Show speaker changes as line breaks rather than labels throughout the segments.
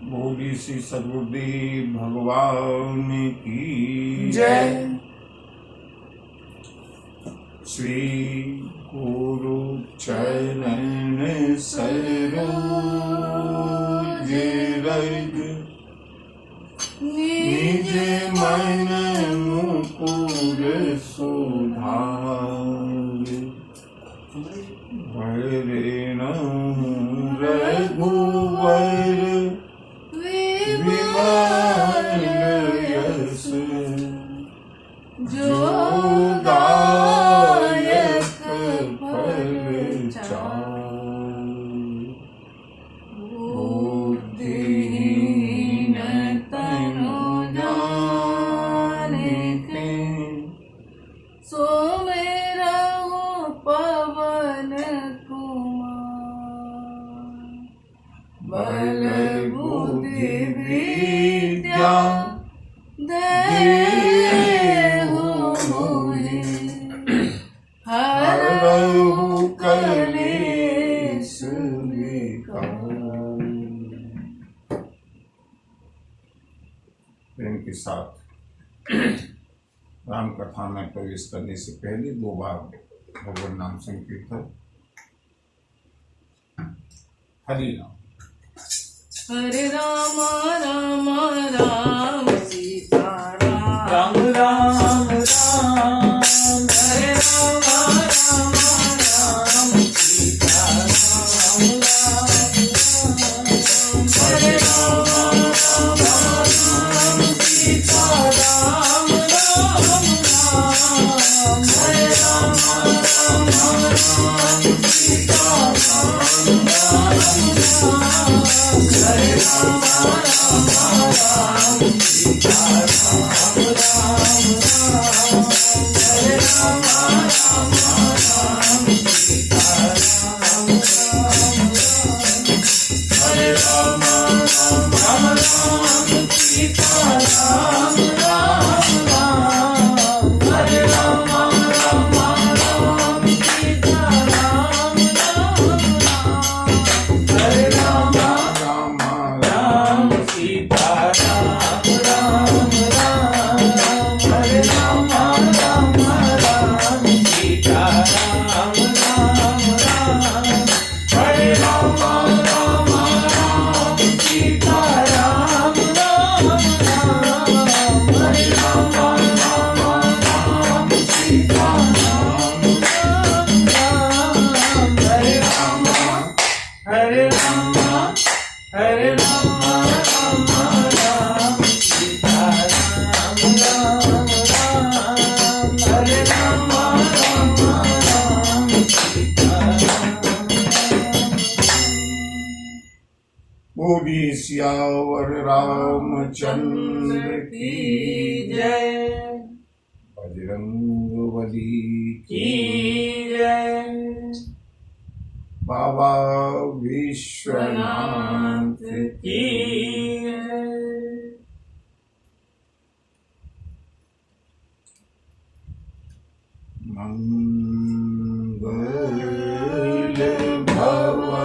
बोली श्री सद्गुरुदेव भगवान की
जय।
श्री गुरु चरण सरोज रज निज मन मुकुर सुधार वरेण रघुवर विमल यश जो दायक फल बुद्धिहीन तनु जानिके सो मेरा पवन कुमार बल बुद्धि विद्या देहु मोहि हरहु कलेश विकार। प्रेम के साथ राम कथा में प्रवेश करने से पहले 2 बार भगवान नाम संकीर्तन। हरि नाम।
हरे राम राम राम सीता राम
राम
राम हरे राम राम राम सीता राम हरे राम राम राम सीता राम हरे राम राम राम सीता राम हरे राम राम राम सीता राम हरे राम राम राम सीता राम हरे राम राम राम सीता राम हरे राम राम राम सीता राम हरे राम राम सीता राम हरे राम राम सीता राम हरे राम राम सीता राम हरे राम राम सीता राम हरे राम हरे राम राम सीता राम हरे राम राम सीता
बोली सियावर रामचंद्र
की जय।
बजरंगबली
की जय।
बाबा विश्वनाथ
की जय।
मंगल भवन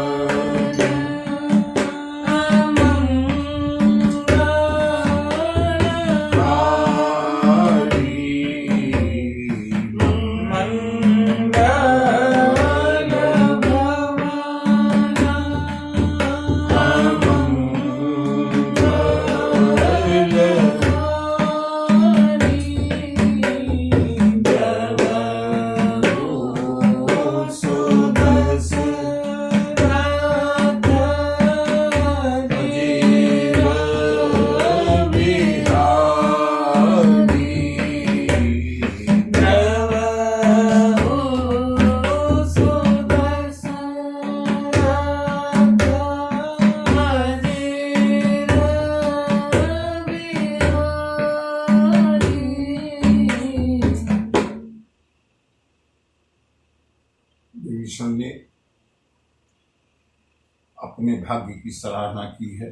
विभीषण ने अपने भाग्य की सराहना की है।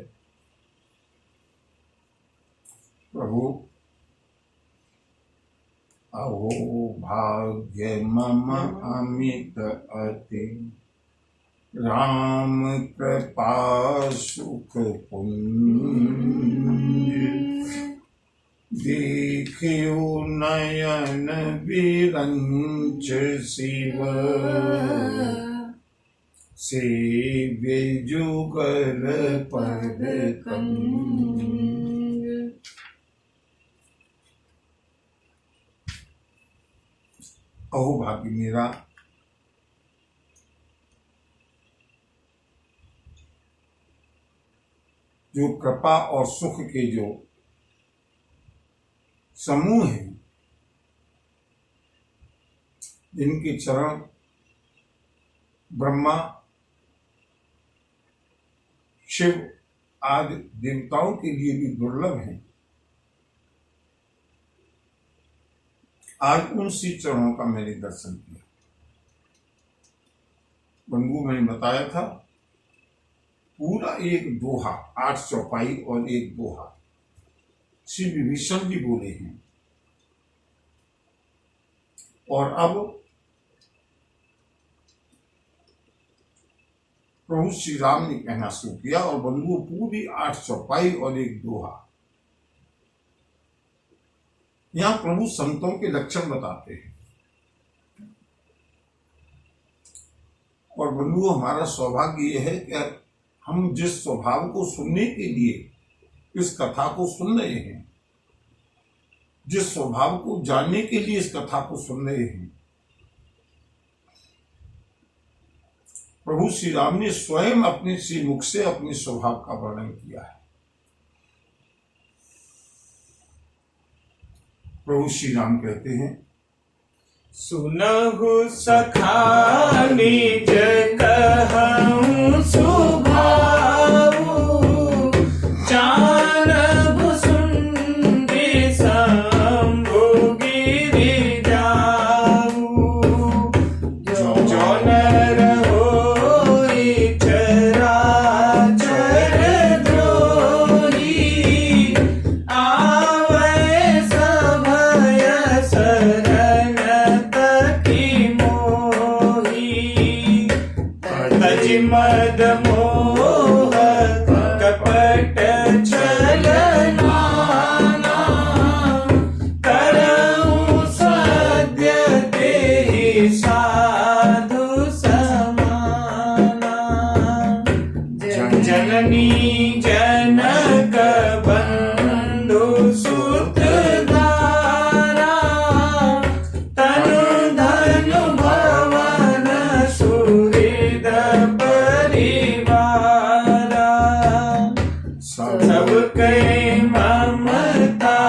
प्रभु अहो भाग्य मम अमित अति राम कृपा सुख पुंज देखियो नयन विरंच शिव सेव्य जुगल पद कंज। अहो भाग्य मेरा, जो कृपा और सुख के जो समूह हैं, जिनके चरण ब्रह्मा शिव आदि देवताओं के लिए भी दुर्लभ हैं, आज उन सी चरणों का मैंने दर्शन किया। बंधु मैंने बताया था, पूरा एक दोहा, 8 चौपाई और एक दोहा श्री विभीषण जी बोले हैं। और अब प्रभु श्री राम ने कहना शुरू किया, और बंधु पूरी 8 चौपाई और एक दोहा। यहां प्रभु संतों के लक्षण बताते हैं। और बंधु हमारा सौभाग्य यह है कि हम जिस स्वभाव को सुनने के लिए इस कथा को सुन रहे हैं, जिस स्वभाव को जानने के लिए इस कथा को सुन रहे हैं, प्रभु श्री राम ने स्वयं अपने श्री मुख से अपने स्वभाव का वर्णन किया है। प्रभु श्री राम कहते हैं,
सुनहु सखा निज कहऊं सुभाऊ, जानहु सुनबि शंभु गिरि जाऊ। जो नर होई चराचर द्रोही, आवै सभय शरण तकी मोही। तज मद मोह कपट छल नाना, करऊं सद्य तेहि साधु समाना। जननी जनक बंधु सुत दारा, तनु धनु भवन सुहृद परिवारा। सब कई ममता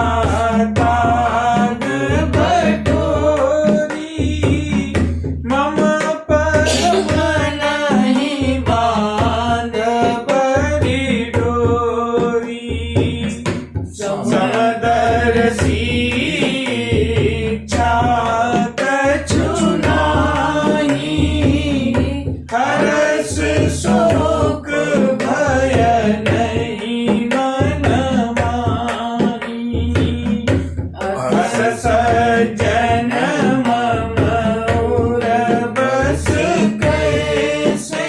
ताग बटोरी, मम पद मनहि बांध बरि डोरी। समदर्शी इच्छा कछु नाहि, हरस शोक भय नहीं मन माही। अस सज्जन मम उर बस कैसे,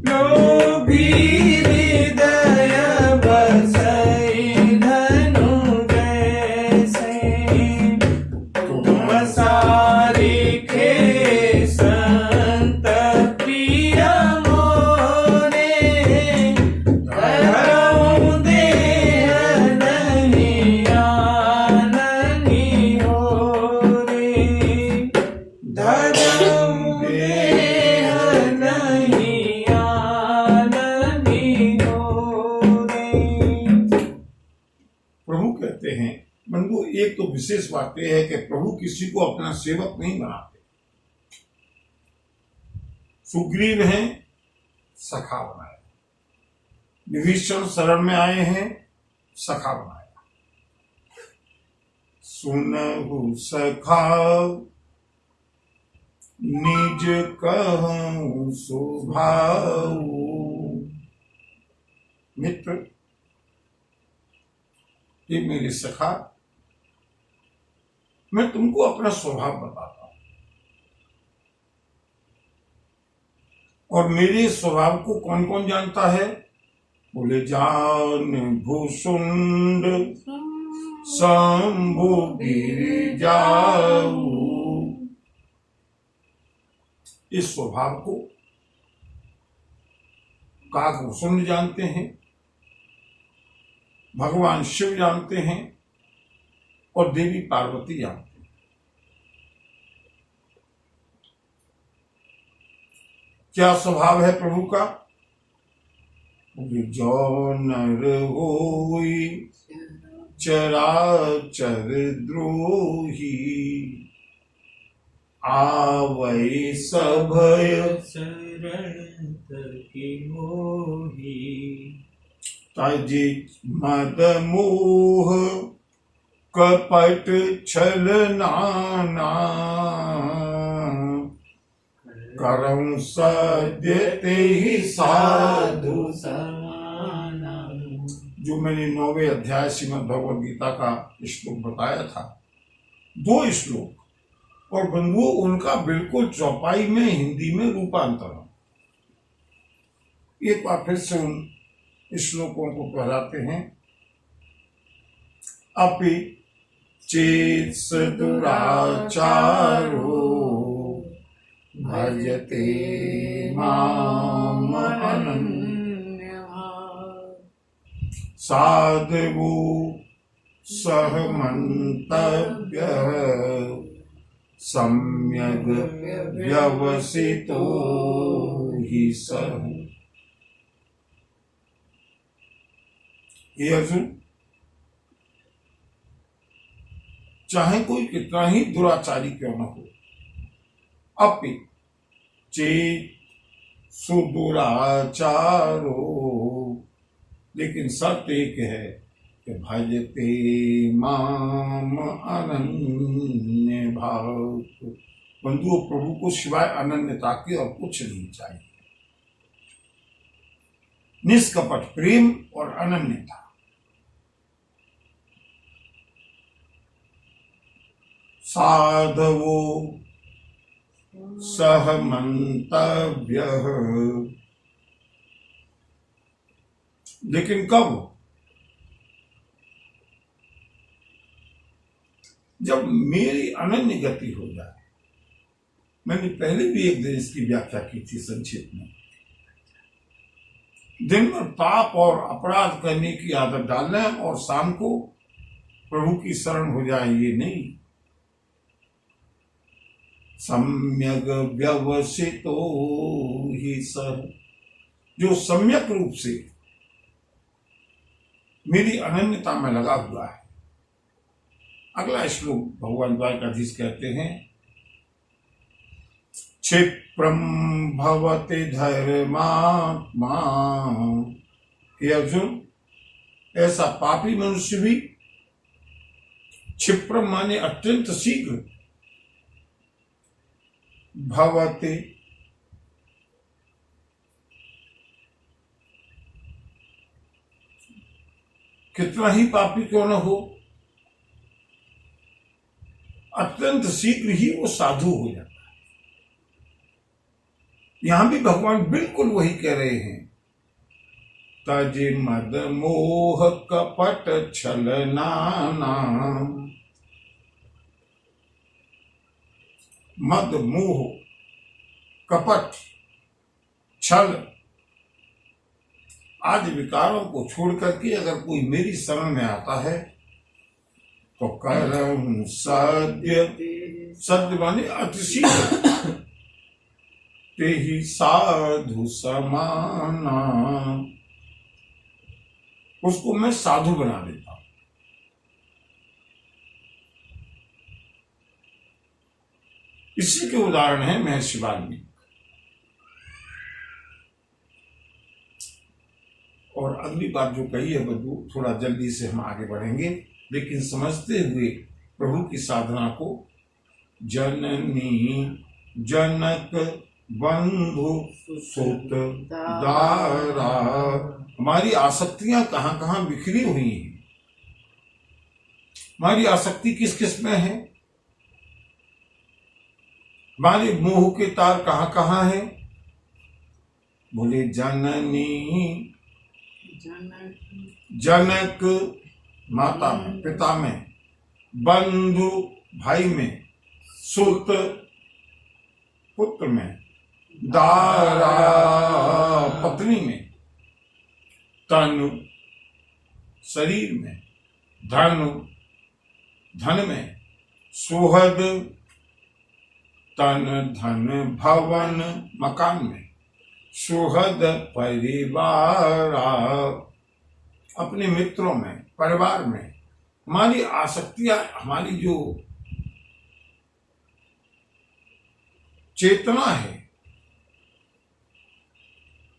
लोभी हृदय बसई धनु जैसे। तुम सारिखे संत प्रिय मोरे, धरऊं देह नहीं आननी होरे। धरऊं देह नहीं आननी होरे।
प्रभु कहते हैं, बंधु एक तो विशेष बात यह है कि प्रभु किसी को अपना सेवक नहीं बनाते। सुग्रीव हैं, सखा बनाया। विभीषण शरण में आए हैं, सखा बनाया। सुनहु सखा निज कहूं सुभाऊ। मित्र, ये मेरे सखा, मैं तुमको अपना स्वभाव बताता हूं। और मेरे स्वभाव को कौन कौन जानता है? बोले जान भूसुंड शंभु गिर जाऊ। इस स्वभाव को काकभूषुंड जानते हैं, भगवान शिव जानते हैं और देवी पार्वती जानते हैं। क्या स्वभाव है प्रभु का? जो नर होई चराचर द्रोही, आवै सभय
शरण की मोही।
तजि मद मोह कपट छल नाना, करम सद्य तेहि साधु
समाना।
जो मैंने 9वें अध्याय श्रीमद् भगवद गीता का श्लोक बताया था, 2 श्लोक, और बंधुओं उनका बिल्कुल चौपाई में हिंदी में रूपांतरण। एक बार फिर से उन श्लोकों को दोहराते हैं। अपि चेत्स दुराचारो भजते माम अनन्यः, साधवो सह मन्तव्यः, सम्यग् व्यवसितो हि सः। ये अर्जुन, चाहे कोई कितना ही दुराचारी क्यों न हो, अपि चेत् सुदुराचारो, लेकिन शर्त एक है कि भजते माम अनन्य भाव। बंधुओं, प्रभु को सिवाय अनन्यता के और कुछ नहीं चाहिए। निष्कपट प्रेम और अनन्यता। साधवो सह मंतव्यः, लेकिन कब? जब मेरी अनन्य गति हो जाए। मैंने पहले भी एक दिन इसकी व्याख्या की थी संक्षेप में। दिन भर पाप और अपराध करने की आदत डालना और शाम को प्रभु की शरण हो जाए, ये नहीं। सम्यक व्यवसितो ही सह, जो सम्यक रूप से मेरी अनन्यता में लगा हुआ है। अगला श्लोक भगवान द्वारकाधीश कहते हैं, क्षिप्रम भवति धर्मात्मा। हे अर्जुन, ऐसा पापी मनुष्य भी, क्षिप्रम माने अत्यंत शीघ्र, भवति कितना ही पापी क्यों न हो, अत्यंत शीघ्र ही वो साधु हो जाता है। यहां भी भगवान बिल्कुल वही कह रहे हैं, तजि मद मोह कपट छल नाना। मद मोह कपट छल आदि विकारों को छोड़ करके अगर कोई मेरी शरण में आता है तो करम सद्य, सद्य माने अतिशीघ्र, ते ही साधु समाना, उसको मैं साधु बना देता हूं। इसी के उदाहरण है महर्षि वाल्मीकि। और अगली बात जो कही है बंधु, थोड़ा जल्दी से हम आगे बढ़ेंगे, लेकिन समझते हुए प्रभु की साधना को। जननी जनक बंधु सुत दारा, हमारी आसक्तियां कहां कहां बिखरी हुई हैं। हमारी आसक्ति किस किस में है, हमारे मोह के तार कहां कहां हैं, बोले जननी
जनक
जनक माता में, पिता में, बंधु भाई में, सुत पुत्र में, दारा पत्नी में, तन शरीर में, धन धन में, सुहद तन धन भवन मकान में, सुहद परिवार अपने मित्रों में, परिवार में। हमारी आसक्तियां, हमारी जो चेतना है,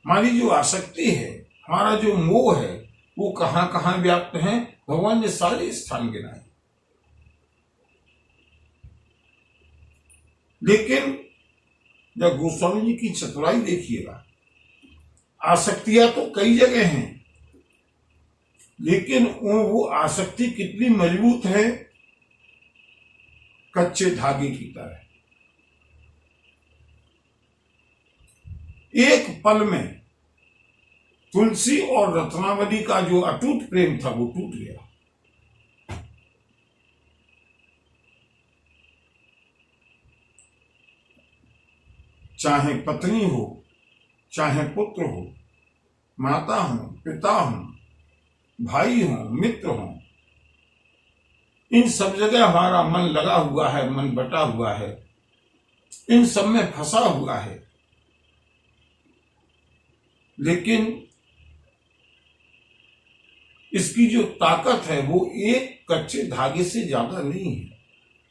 हमारी जो आसक्ति है, हमारा जो मोह है, वो कहां कहां व्याप्त है। भगवान ने सारे स्थान गिनाए, लेकिन जब गोस्वामी जी की चतुराई देखिएगा, आसक्तियां तो कई जगह हैं, लेकिन वो आसक्ति कितनी मजबूत है, कच्चे धागे की तरह। एक पल में तुलसी और रत्नावली का जो अटूट प्रेम था वो टूट गया। चाहे पत्नी हो, चाहे पुत्र हो, माता हो, पिता हो, भाई हो, मित्र हो, इन सब जगह हमारा मन लगा हुआ है, मन बटा हुआ है, इन सब में फंसा हुआ है। लेकिन इसकी जो ताकत है वो एक कच्चे धागे से ज्यादा नहीं है।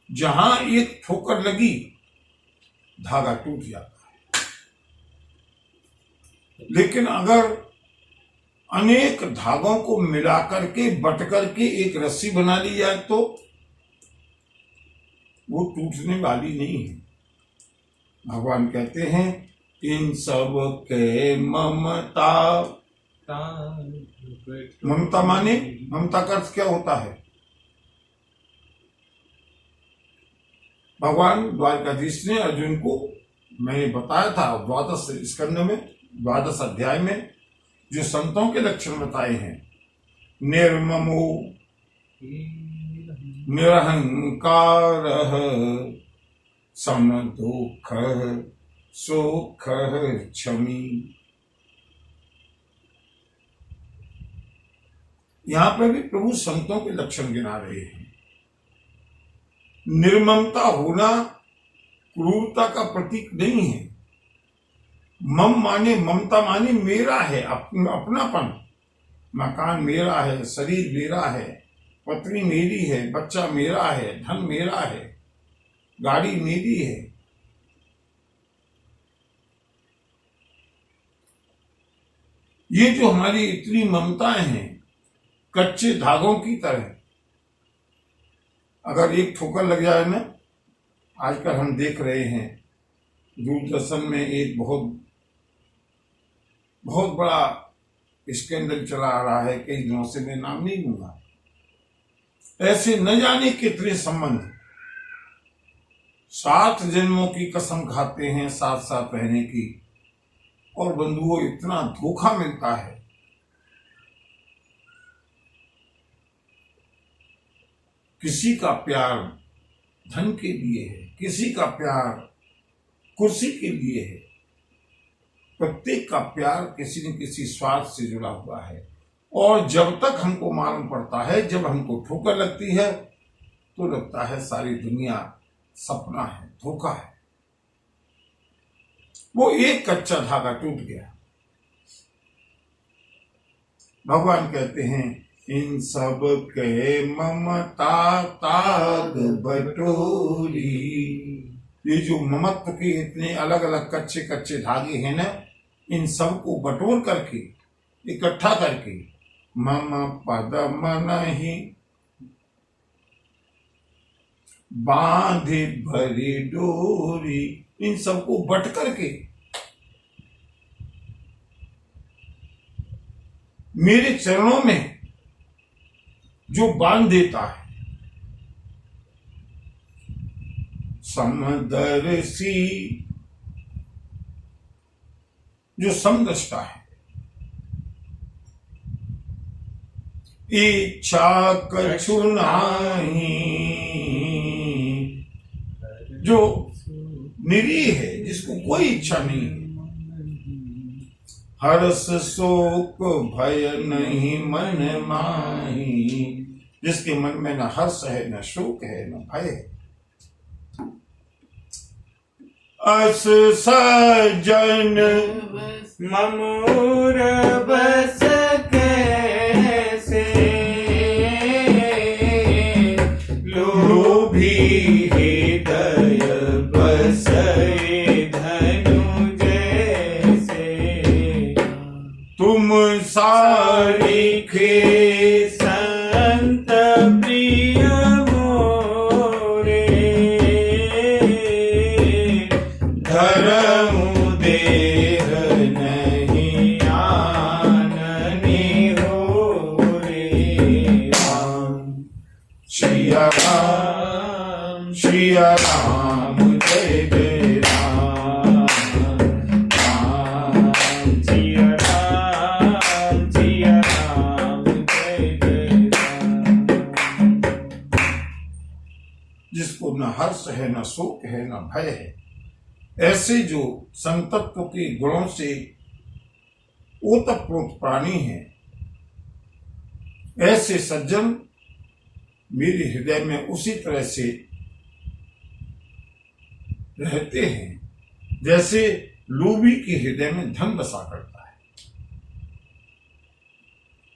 जहां एक ठोकर लगी, धागा टूट जाता है। लेकिन अगर अनेक धागों को मिलाकर के, बट करके एक रस्सी बना ली जाए तो वो टूटने वाली नहीं है। भगवान कहते हैं, इन सब के ममता। ममता माने, ममता का अर्थ क्या होता है? भगवान द्वारकाधीश ने अर्जुन को, मैंने बताया था द्वादश स्कंद में, द्वादश अध्याय में जो संतों के लक्षण बताए हैं, निर्ममो निरहंकार सम दुख सुख क्षमी। यहां पर भी प्रभु संतों के लक्षण गिना रहे हैं। निर्ममता होना क्रूरता का प्रतीक नहीं है। मम माने, ममता माने मेरा है, अपनापन। मकान मेरा है, शरीर मेरा है, पत्नी मेरी है, बच्चा मेरा है, धन मेरा है, गाड़ी मेरी है। ये जो हमारी इतनी ममताएं हैं, कच्चे धागों की तरह, अगर एक ठोकर लग जाए ना, आजकल हम देख रहे हैं दूरदर्शन में एक बहुत बड़ा स्कैंडल चला आ रहा है, कई दिनों से, मैं नाम नहीं लूंगा। ऐसे न जाने कितने संबंध 7 जन्मों की कसम खाते हैं साथ साथ रहने की, और बंधुओं इतना धोखा मिलता है। किसी का प्यार धन के लिए है, किसी का प्यार कुर्सी के लिए है। प्रत्येक का प्यार किसी न किसी स्वार्थ से जुड़ा हुआ है। और जब तक हमको मालूम पड़ता है, जब हमको ठोकर लगती है, तो लगता है सारी दुनिया सपना है, धोखा है। वो एक कच्चा धागा टूट गया। भगवान कहते हैं, इन सब के ममता ताग बटोरी। ये जो ममत्व के इतने अलग अलग कच्चे कच्चे धागे हैं ना, इन सब को बटोर करके, इकट्ठा करके, मम पद मन ही बांधे भरी डोरी, इन सबको बट करके मेरे चरणों में जो बांध देता है, समदर्शी जो समदृष्टा है, इच्छा कछु नाही, जो निरीह है, जिसको कोई इच्छा नहीं है। हर्ष शोक भय नहीं मन माही, जिसके मन में न हर्ष है, न शोक है, न भय है। अस सज्जन
ममूर बस कैसे, लोभी हृदय बसै धनु जैसे,
तुम
सारिखे संत प्रिय मोरे, धर्म देह नहीं आननी हो रे।
श्री राम श्री राम जय जय राम,
राम सिया राम जय जय राम।
जिसको न हर्ष है, न शोक है, न भय है, ऐसे जो संतत्व के गुणों से ओतप्रोत प्राणी हैं, ऐसे सज्जन मेरे हृदय में उसी तरह से रहते हैं जैसे लोभी के हृदय में धन बसा करता है।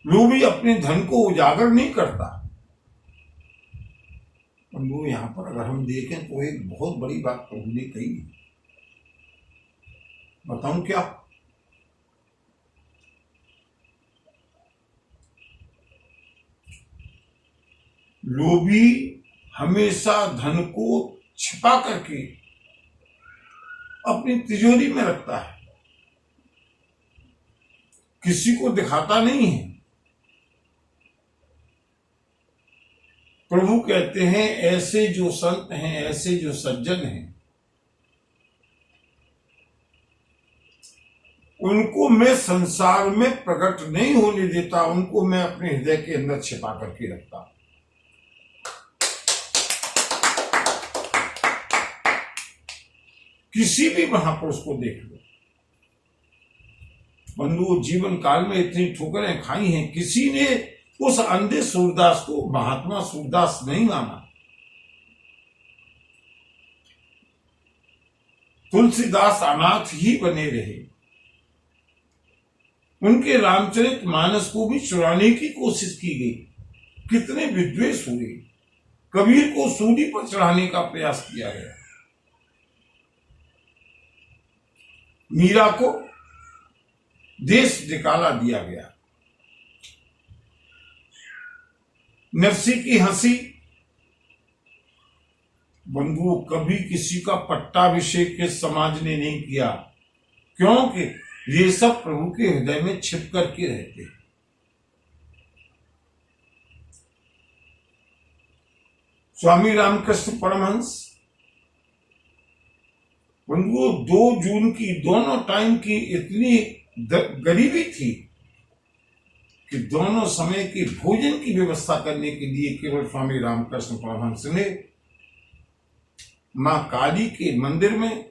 लोभी अपने धन को उजागर नहीं करता। प्रभु यहां पर अगर हम देखें तो एक बहुत बड़ी बात प्रभु ने कही है। बताऊं क्या? लोभी हमेशा धन को छिपा करके अपनी तिजोरी में रखता है, किसी को दिखाता नहीं है। प्रभु कहते हैं ऐसे जो संत हैं, ऐसे जो सज्जन हैं, उनको मैं संसार में प्रकट नहीं होने देता, उनको मैं अपने हृदय के अंदर छिपा करके रखता। किसी भी महापुरुष को देख लो, बंधु जीवन काल में इतनी ठोकरें खाई हैं, किसी ने उस अंधे सूरदास को महात्मा सूरदास नहीं माना। तुलसीदास अनाथ ही बने रहे, उनके रामचरित मानस को भी चुराने की कोशिश की गई, कितने विद्वेष हुए, कबीर को सूली पर चढ़ाने का प्रयास किया गया, मीरा को देश निकाला दिया गया, नरसी की हंसी। बंधु कभी किसी का पट्टाभिषेक इस समाज ने नहीं किया, क्योंकि ये सब प्रभु के हृदय में छिप करके रहते हैं। स्वामी रामकृष्ण परमहंस बंधुओं 2 जून की दोनों टाइम की इतनी गरीबी थी कि दोनों समय के भोजन की व्यवस्था करने के लिए केवल स्वामी रामकृष्ण परमहंस ने मां काली के मंदिर में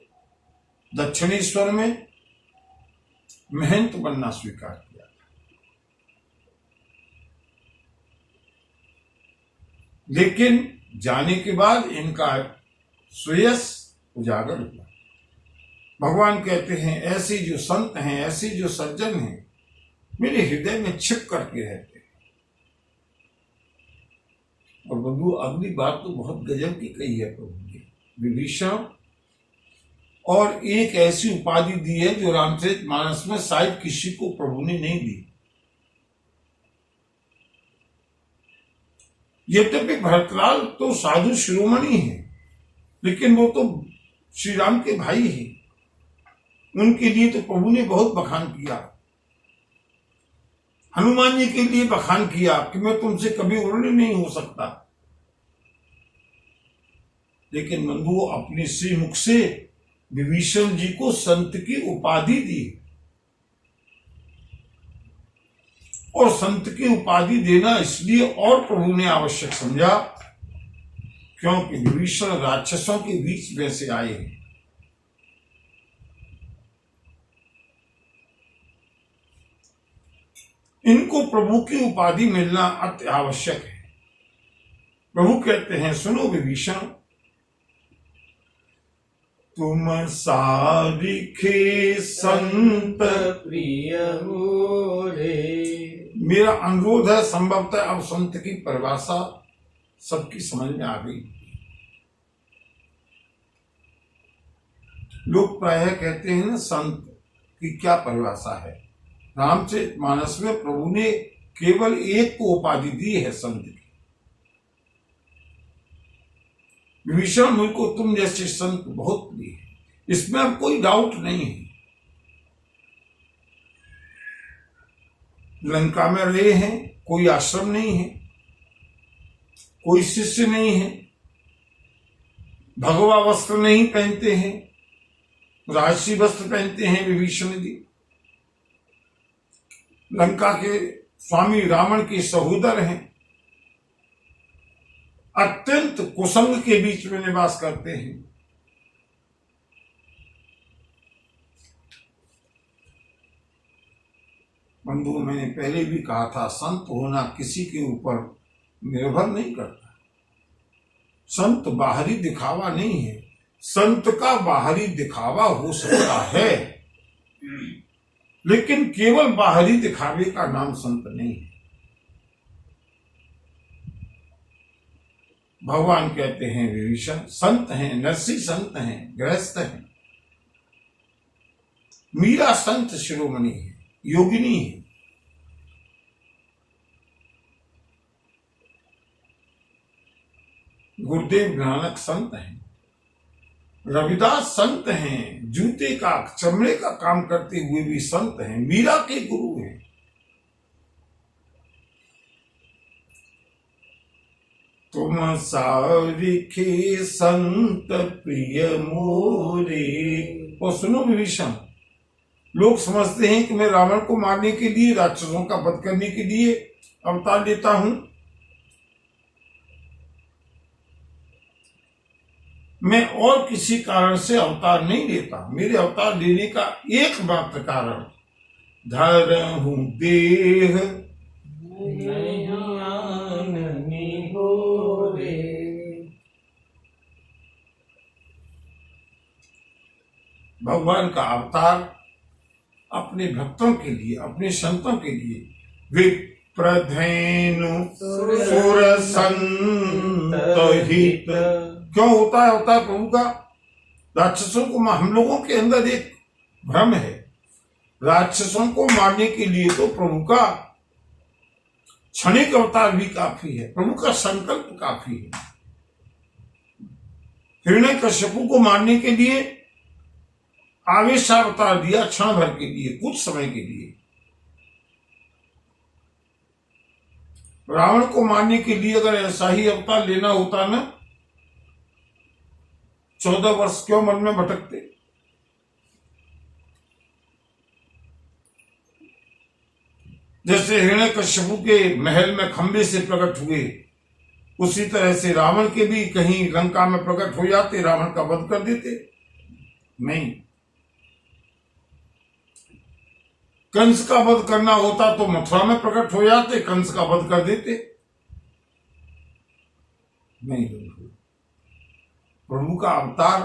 दक्षिणेश्वर में महंत बनना स्वीकार किया। लेकिन जाने के बाद इनका श्रेयस उजागर हुआ। भगवान कहते हैं ऐसे जो संत हैं, ऐसे जो सज्जन हैं, मेरे हृदय में छिप करके रहते हैं। और बंधु अगली बात तो बहुत गजब की कही है प्रभु ने, विभीषण और एक ऐसी उपाधि दी है जो रामचरित मानस में शायद किसी को प्रभु ने नहीं दी। यद्यपि भरतलाल तो साधु शिरोमणि है, लेकिन वो तो श्री राम के भाई हैं, उनके लिए तो प्रभु ने बहुत बखान किया। हनुमान जी के लिए बखान किया कि मैं तुमसे कभी उड़ने नहीं हो सकता, लेकिन बंधु अपने श्री मुख से विभीषण जी को संत की उपाधि दी। और संत की उपाधि देना इसलिए और प्रभु ने आवश्यक समझा क्योंकि विभीषण राक्षसों के बीच में से आए हैं। इनको प्रभु की उपाधि मिलना अति आवश्यक है। प्रभु कहते हैं, सुनो विभीषण, तुम सारिखे संत
प्रिय मोरे।
मेरा अनुरोध है, संभवतः अब संत की परिभाषा सबकी समझ में आ गई। लोग प्रायः कहते हैं ना, संत की क्या परिभाषा है। रामचरितमानस में प्रभु ने केवल एक को उपाधि दी है संत की। विभीषण, मुझको तुम जैसे संत बहुत प्रिय है, इसमें अब कोई डाउट नहीं है। लंका में रहे हैं, कोई आश्रम नहीं है, कोई शिष्य नहीं है, भगवा वस्त्र नहीं पहनते हैं, राजसी वस्त्र पहनते हैं विभीषण जी। लंका के स्वामी रावण के सहोदर हैं, अत्यंत कुसंग के बीच में निवास करते हैं। बंधु, मैंने पहले भी कहा था, संत होना किसी के ऊपर निर्भर नहीं करता। संत बाहरी दिखावा नहीं है। संत का बाहरी दिखावा हो सकता है, लेकिन केवल बाहरी दिखावे का नाम संत नहीं है। भगवान कहते हैं विभीषण संत हैं, नरसी संत हैं, गृहस्थ हैं। मीरा संत शिरोमणि है, योगिनी है। गुरुदेव नानक संत हैं, रविदास संत हैं, जूते का चमड़े का काम करते हुए भी संत हैं, मीरा के गुरु हैं। तुम सारिखे संत प्रिय मोरे। और सुनो विभीषण, लोग समझते हैं कि मैं रावण को मारने के लिए, राक्षसों का वध करने के लिए अवतार लेता हूं। मैं और किसी कारण से अवतार नहीं लेता। मेरे अवतार लेने का एकमात्र कारण धरहु देह भगवान का अवतार अपने भक्तों के लिए, अपने संतों के लिए, विप्रधेनु सुर संत हित। क्यों होता है अवतार प्रभु का? राक्षसों को, हम लोगों के अंदर एक भ्रम है, राक्षसों को मारने के लिए तो प्रभु का क्षणिक अवतार भी काफी है, प्रभु का संकल्प काफी है। हिरण्यकश्यपु को मारने के लिए आवेशावतार दिया, क्षण भर के लिए, कुछ समय के लिए। रावण को मारने के लिए अगर ऐसा ही अवतार लेना होता ना, 14 वर्ष क्यों मन में भटकते? जैसे हिरण्यकश्यपु के महल में खंबे से प्रकट हुए, उसी तरह से रावण के भी कहीं लंका में प्रकट हो जाते, रावण का वध कर देते। नहीं, कंस का वध करना होता तो मथुरा में प्रकट हो जाते, कंस का वध कर देते। नहीं, प्रभु का अवतार,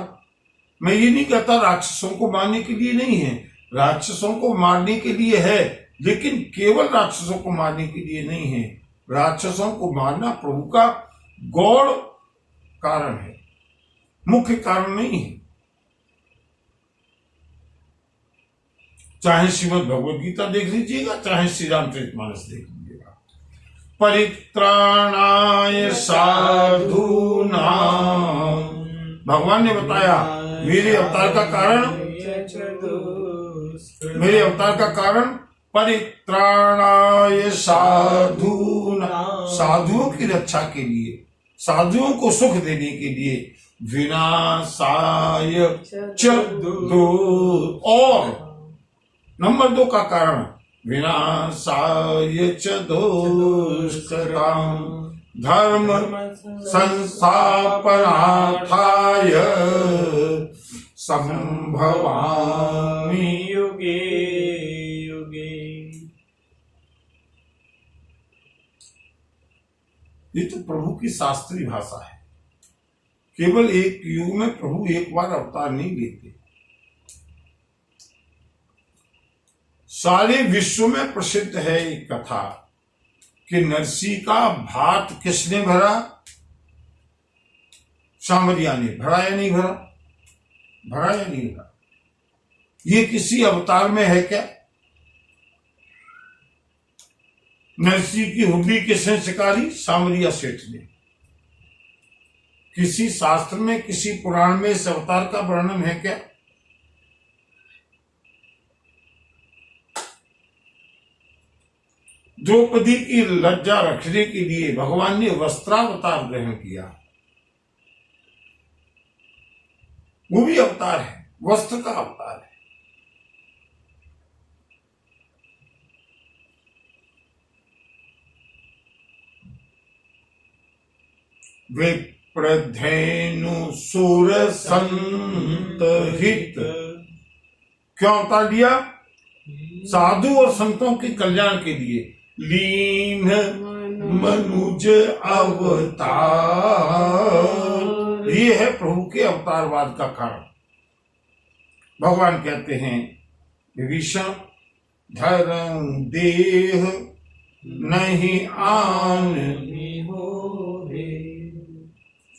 मैं ये नहीं कहता राक्षसों को मारने के लिए नहीं है, राक्षसों को मारने के लिए है, लेकिन केवल राक्षसों को मारने के लिए नहीं है। राक्षसों को मारना प्रभु का गौड़ कारण है, मुख्य कारण नहीं है। चाहे श्रीमद् भगवद गीता देख लीजिएगा, चाहे श्री रामचरितमानस देख लीजिएगा। परित्राणाय साधूनां, भगवान ने बताया मेरे अवतार का कारण, मेरे अवतार का कारण परित्राणाय साधूनां, साधुओं की रक्षा के लिए, साधुओं को सुख देने के लिए, विनाशाय च दो, और नंबर 2 का कारण विनाशाय च दुष्कृताम् धर्म संस्थापनार्थाय संभवामि
युगे युगे।
ये तो प्रभु की शास्त्रीय भाषा है। केवल एक युग में प्रभु एक बार अवतार नहीं लेते, सारे विश्व में प्रसिद्ध है एक कथा कि नरसी का भात किसने भरा? सामरिया ने। भरा या नहीं भरा? भरा या नहीं भरा? ये किसी अवतार में है क्या? नरसी की हुड्डी किसने सिकारी? सामरिया सेठ ने। किसी शास्त्र में, किसी पुराण में इस अवतार का वर्णन है क्या? द्रौपदी की लज्जा रखने के लिए भगवान ने वस्त्रावतार ग्रहण किया। वो भी अवतार है, वस्त्र का अवतार है। विप्रधेनु सुर संत हित। क्यों अवतार लिया? साधु और संतों के कल्याण के लिए। लीन मनुज अवतार, ये है प्रभु के अवतारवाद का कारण। भगवान कहते हैं विभीषण धर्म देह नहीं आन,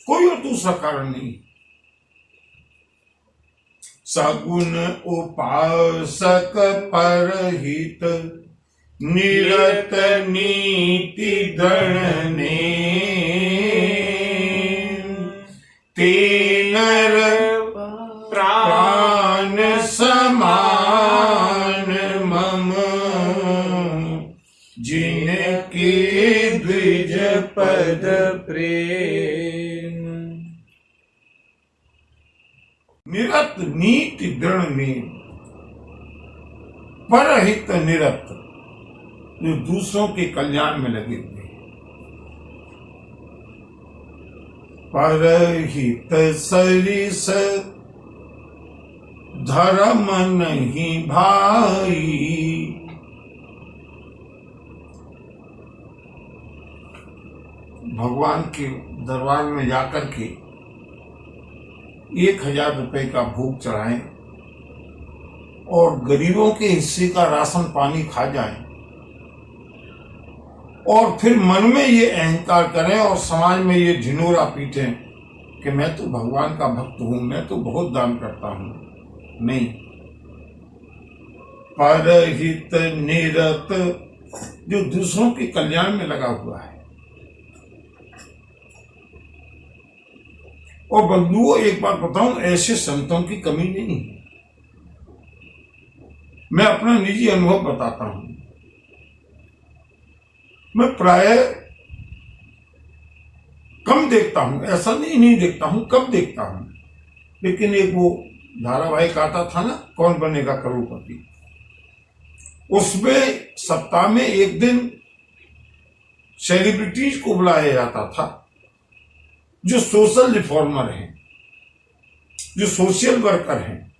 कोई और दूसरा कारण नहीं। सगुण उपासक परहित निरत नीति दृढ़ने तेनर प्राण समान मम जिनके द्विज पद
प्रेम।
निरत नीति दृढ़ नेम, परहित निरत, जो दूसरों के कल्याण में लगे हुए हैं। परहित सरिस धर्म नहीं भाई। भगवान के दरबार में जाकर के 1000 रुपए का भोग चढ़ाएं और गरीबों के हिस्से का राशन पानी खा जाएं और फिर मन में ये अहंकार करें और समाज में ये झिनोरा पीटें कि मैं तो भगवान का भक्त हूं, मैं तो बहुत दान करता हूं। नहीं, परहित निरत, जो दूसरों के कल्याण में लगा हुआ है। और बंधुओं, एक बात बताऊं, ऐसे संतों की कमी नहीं है। मैं अपना निजी अनुभव बताता हूं। मैं प्राय कम देखता हूं, ऐसा नहीं देखता हूं, कम देखता हूं। लेकिन एक वो धारावाहिक आता था ना, कौन बनेगा करोड़पति, उसमें सप्ताह में एक दिन सेलिब्रिटीज को बुलाया जाता था जो सोशल रिफॉर्मर हैं, जो सोशल वर्कर हैं।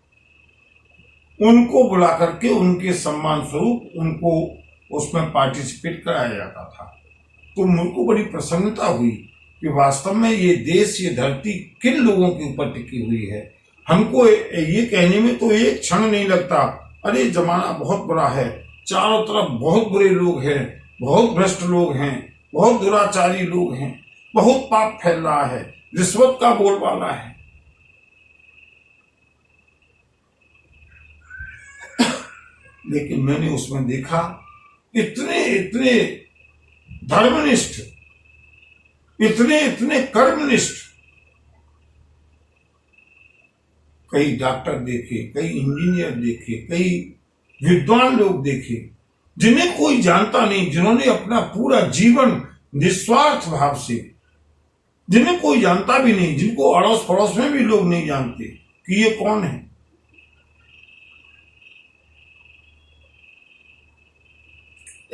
उनको बुला करके उनके सम्मान स्वरूप उनको उसमें पार्टिसिपेट कराया जाता था। तो मुझको बड़ी प्रसन्नता हुई कि वास्तव में ये देश, ये धरती किन लोगों के ऊपर टिकी हुई है। हमको ये कहने में तो एक क्षण नहीं लगता, अरे जमाना बहुत बुरा है, चारों तरफ बहुत बुरे लोग हैं, बहुत भ्रष्ट लोग हैं, बहुत दुराचारी लोग हैं, बहुत पाप फैल रहा है, रिश्वत का बोलबाला है। लेकिन मैंने उसमें देखा इतने इतने धर्मनिष्ठ, इतने इतने कर्मनिष्ठ, कई डॉक्टर देखे, कई इंजीनियर देखे, कई विद्वान लोग देखे, जिन्हें कोई जानता नहीं, जिन्होंने अपना पूरा जीवन निस्वार्थ भाव से, जिन्हें कोई जानता भी नहीं, जिनको अड़ोस पड़ोस में भी लोग नहीं जानते कि ये कौन है,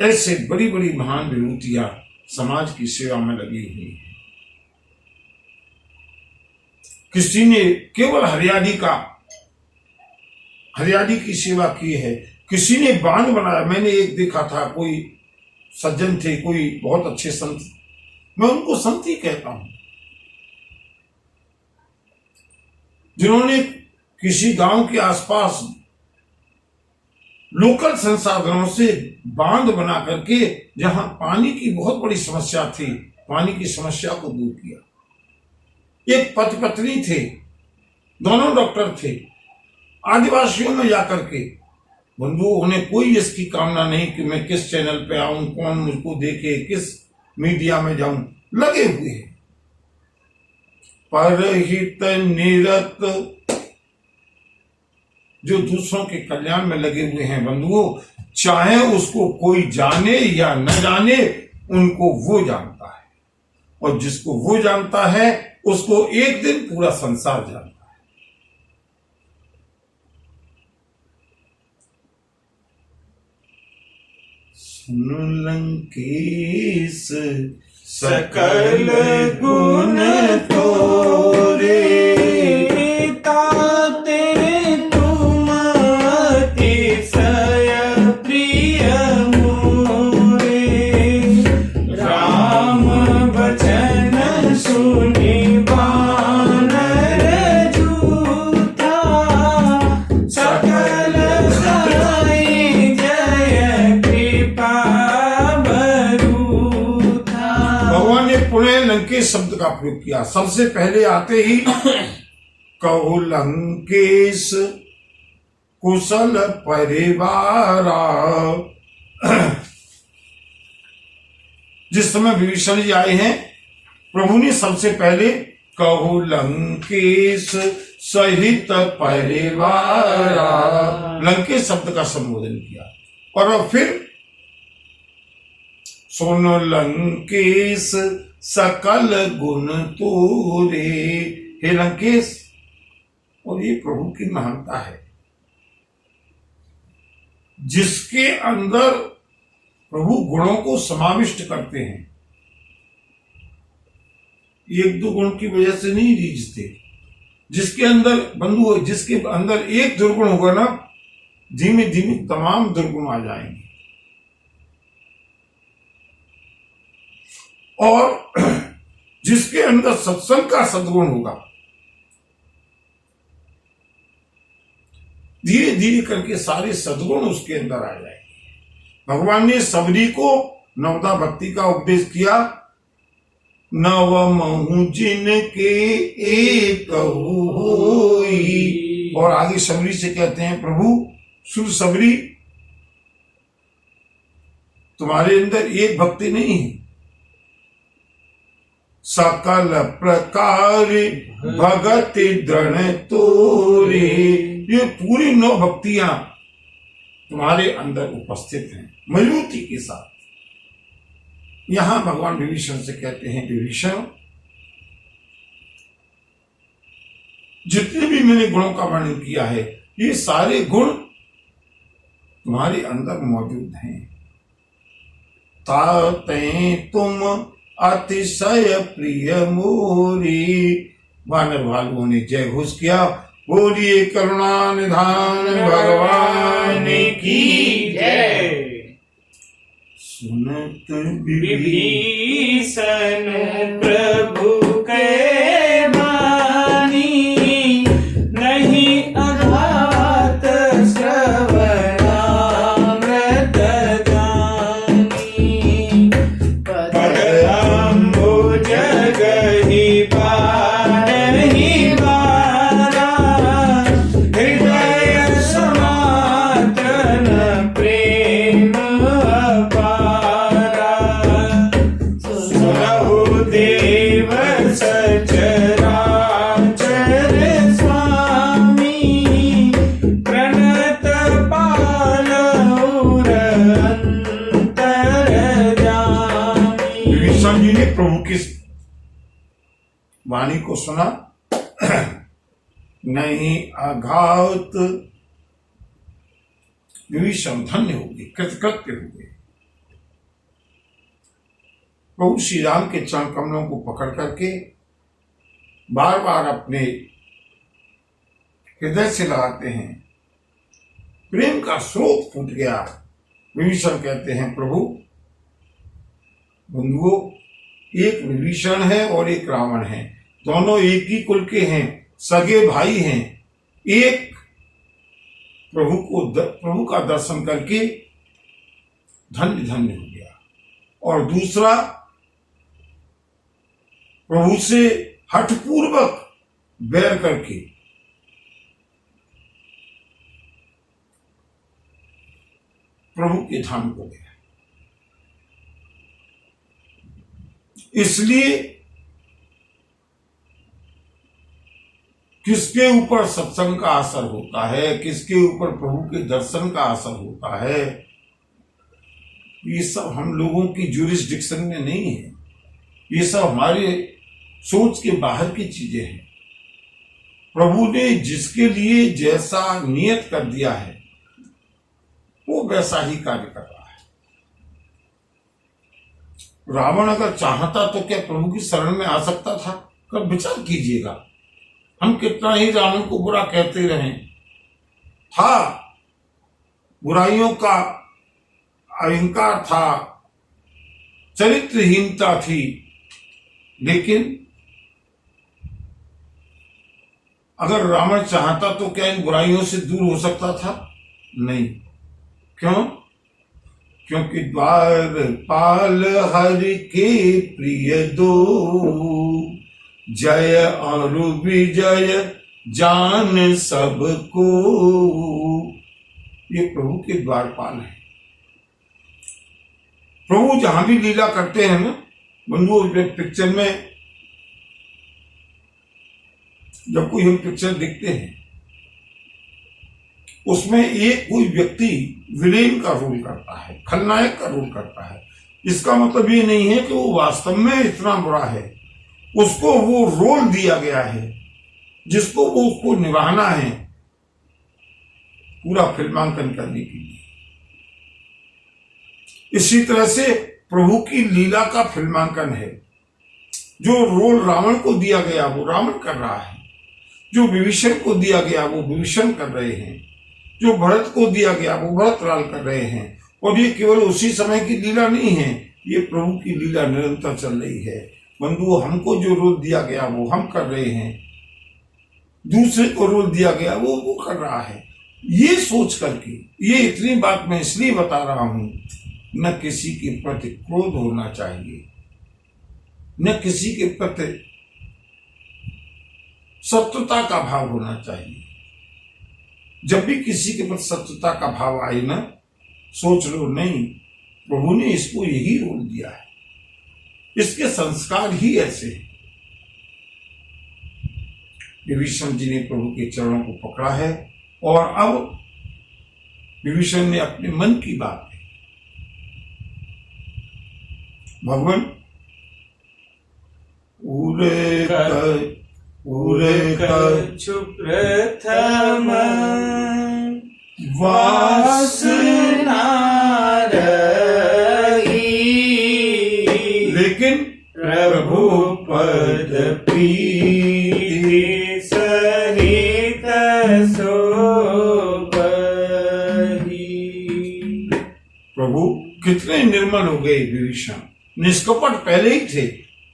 ऐसे बड़ी बड़ी महान विभूतियां समाज की सेवा में लगी हुई है। किसी ने केवल हरियाली की सेवा की है, किसी ने बांध बनाया। मैंने एक देखा था, कोई सज्जन थे, कोई बहुत अच्छे संत, मैं उनको संत ही कहता हूं, जिन्होंने किसी गांव के आसपास लोकल संसाधनों से बांध बना करके, जहां पानी की बहुत बड़ी समस्या थी, पानी की समस्या को दूर किया। एक पति पत्नी थे, दोनों डॉक्टर थे, आदिवासियों में जाकर के, बंधु उन्हें कोई इसकी कामना नहीं कि मैं किस चैनल पे आऊं, कौन मुझको देखे, किस मीडिया में जाऊं, लगे हुए हैं परहित निरत, जो दूसरों के कल्याण में लगे हुए हैं बंधुओं, चाहे उसको कोई जाने या न जाने, उनको वो जानता है, और जिसको वो जानता है उसको एक दिन पूरा संसार जानता है। सुन लंकेश
सकल गुण तोरे, ताते तुम अतिशय प्रिय मोरे। राम वचन सुनि बानर जूथा, सकल साई जय कृपा बरूथा।
भगवान ने पुनः लंकेश शब्द का प्रयोग किया। सबसे पहले आते ही कहो लंकेश कुशल परिवारा। जिस समय विभीषण जी आए हैं, प्रभु ने सबसे पहले कहो लंकेश सहित परिवारा, लंकेश शब्द का संबोधन किया। और फिर सुन लंकेश सकल गुण तोरे, हे लंकेश, और ये प्रभु की महानता है, जिसके अंदर प्रभु गुणों को समाविष्ट करते हैं। एक दो गुण की वजह से नहीं रीझते। जिसके अंदर बंधु, जिसके अंदर एक दुर्गुण होगा ना, धीमे धीमे तमाम दुर्गुण आ जाएंगे। और जिसके अंदर सत्संग का सद्गुण होगा, धीरे धीरे करके सारे सद्गुण उसके अंदर आ जाएंगे। भगवान ने सबरी को नवदा भक्ति का उपदेश किया। नव महु जिनके एक होई, और आगे सबरी से कहते हैं, प्रभु सुन सबरी, तुम्हारे अंदर एक भक्ति नहीं है, सकल प्रकार भगति दृढ़ तोरे। ये पूरी 9 भक्तियां तुम्हारे अंदर उपस्थित हैं मजबूती के साथ। यहां भगवान विभीषण से कहते हैं, विभीषण, जितने भी मैंने गुणों का वर्णन किया है, ये सारे गुण तुम्हारे अंदर मौजूद हैं। ताते तुम अतिशय प्रिय मोरी। वानर भालुओं ने जय घोष किया, बोलिए करुणा निधान भगवान की
जय।
सुनत
विभीषण प्रभु के वाणी, नहीं अघात श्रवणामृत जानी। पदअम्बुज गहि बारहि बारा, हृदय समातन प्रेम अपारा। सुनहु देव सचराचर स्वामी, प्रणत पालौर अंतरजामी।
विभीषण जी ने प्रभु की वाणी को सुना, नहीं आघात। विभीषण धन्य हो गए, कृतकृत्य हो गए। प्रभु श्री राम के चरण कमलों को पकड़ करके बार बार अपने हृदय से लगाते हैं। प्रेम का स्रोत फूट गया। विभीषण कहते हैं, प्रभु बंधुओं, एक विभीषण है और एक रावण है, दोनों एक ही कुल के हैं, सगे भाई हैं। एक प्रभु का दर्शन करके धन्य धन्य हो गया, और दूसरा प्रभु से हठपूर्वक बैर करके प्रभु के धाम को गया। इसलिए किसके ऊपर सत्संग का असर होता है, किसके ऊपर प्रभु के दर्शन का असर होता है, ये सब हम लोगों की ज्यूरिसडिक्शन में नहीं है। ये सब हमारे सोच के बाहर की चीजें हैं। प्रभु ने जिसके लिए जैसा नियत कर दिया है वो वैसा ही कार्य कर रहा है। रावण अगर चाहता तो क्या प्रभु की शरण में आ सकता था? कब विचार कीजिएगा। हम कितना ही रावण को बुरा कहते रहे, था बुराइयों का अहंकार था, चरित्रहीनता थी, लेकिन अगर रावण चाहता तो क्या इन बुराइयों से दूर हो सकता था? नहीं। क्यों? क्योंकि द्वारपाल हरि के प्रिय दो, जय और विजय जान सबको। ये प्रभु के द्वारपाल है। प्रभु जहां भी लीला करते हैं ना बंधुओं, पिक्चर में जब कोई हम पिक्चर देखते हैं उसमें एक कोई व्यक्ति विलेन का रोल करता है, खलनायक का रोल करता है। इसका मतलब ये नहीं है कि वो वास्तव में इतना बुरा है, उसको वो रोल दिया गया है जिसको वो उसको निभाना है पूरा फिल्मांकन करने के लिए। इसी तरह से प्रभु की लीला का फिल्मांकन है। जो रोल रावण को दिया गया वो रावण कर रहा है, जो विभीषण को दिया गया वो विभीषण कर रहे हैं, जो भरत को दिया गया वो भरत लाल कर रहे हैं। और ये केवल उसी समय की लीला नहीं है, ये प्रभु की लीला निरंतर चल रही है। बंधुओं, हमको जो रोल दिया गया वो हम कर रहे हैं, दूसरे को रोल दिया गया वो कर रहा है। ये सोच करके, ये इतनी बात मैं इसलिए बता रहा हूं, न किसी के प्रति क्रोध होना चाहिए, न किसी के प्रति शत्रुता का भाव होना चाहिए। जब भी किसी के प्रति शत्रुता का भाव आए ना, सोच लो नहीं, प्रभु ने इसको यही रोल दिया है, इसके संस्कार ही ऐसे हैं। विभीषण जी ने प्रभु के चरणों को पकड़ा है और अब विभीषण ने अपने मन की बात कही। भगवान
कछु प्रथम वासना रही,
लेकिन
प्रभु पद प्रीति सहित सोबही।
प्रभु कितने निर्मल हो गए विभीषण, निष्कपट पहले ही थे।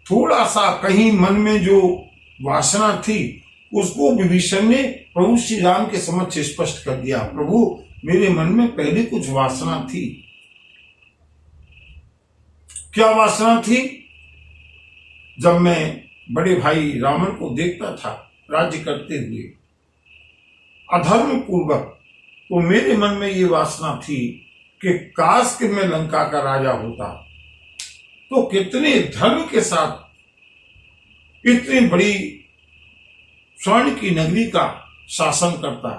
थोड़ा सा कहीं मन में जो वासना थी उसको विभीषण ने प्रभु श्री राम के समक्ष स्पष्ट कर दिया। प्रभु, मेरे मन में पहले कुछ वासना थी। क्या वासना थी? जब मैं बड़े भाई रावण को देखता था राज्य करते हुए अधर्म पूर्वक, तो मेरे मन में ये वासना थी कि काश कि मैं लंका का राजा होता तो कितने धर्म के साथ इतनी बड़ी स्वर्ण की नगरी का शासन करता।